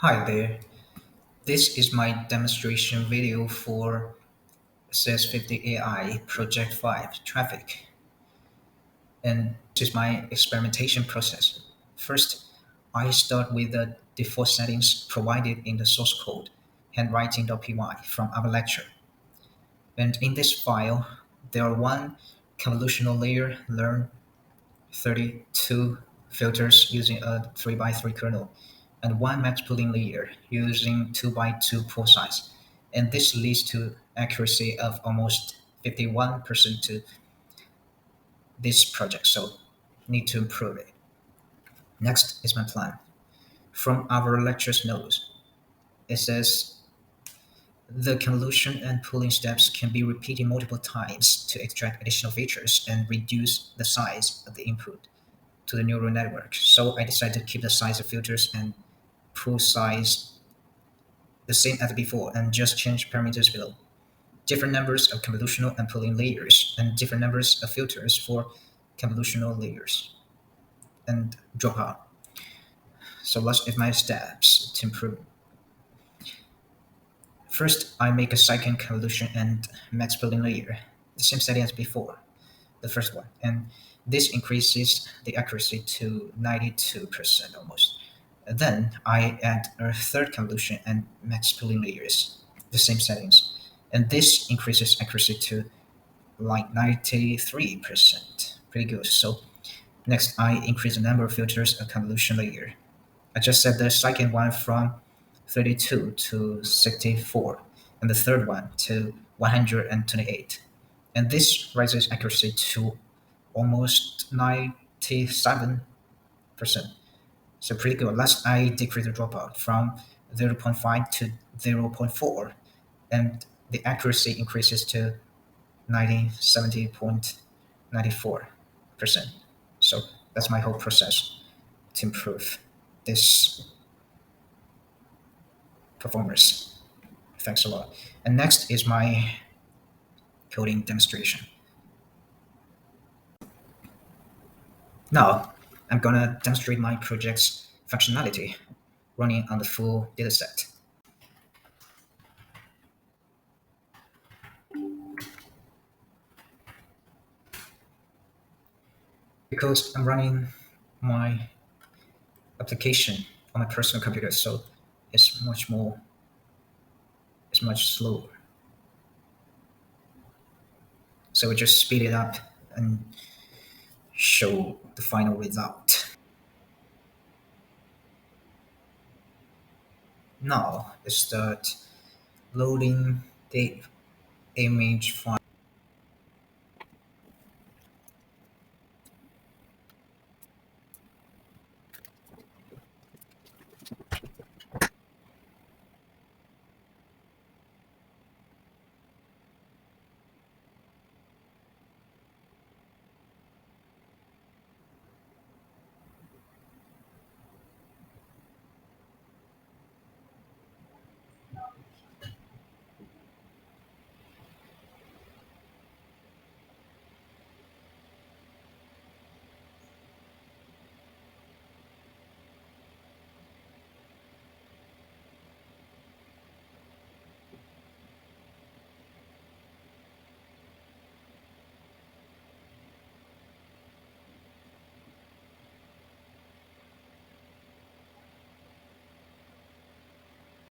Hi there. This is my demonstration video for CS50AI Project5 traffic, and this is my experimentation process. First, I start with the default settings provided in the source code, handwriting.py from our lecture. And in this file, there are one convolutional layer learn 32 filters using a 3 by 3 kernel, and one max pooling layer using 2 by 2 pool size. And this leads to accuracy of almost 51% to this project, so need to improve it. Next is my plan. From our lectures notes, it says the convolution and pooling steps can be repeated multiple times to extract additional features and reduce the size of the input to the neural network. So I decided to keep the size of filters and pool size the same as before and just change parameters below. Different numbers of convolutional and pooling layers and different numbers of filters for convolutional layers and dropout. So let's if my steps to improve. First, I make a second convolution and max pooling layer, the same setting as before, the first one, and this increases the accuracy to 92% almost. Then I add a third convolution and max pooling layers, the same settings, and this increases accuracy to like 93%. Pretty good. So next I increase the number of filters a convolution layer. I just set the second one from 32 to 64 and the third one to 128. And this raises accuracy to almost 97%. So pretty good. Last I decrease the dropout from zero point 0.5 to zero point 0.4, and the accuracy increases to 70.94%. So that's my whole process to improve this performance. Thanks a lot. And next is my coding demonstration. Now, I'm gonna demonstrate my project's functionality running on the full dataset. Because I'm running my application on my personal computer, so it's much slower. So we just speed it up and show the final result. Now, it start loading the image file.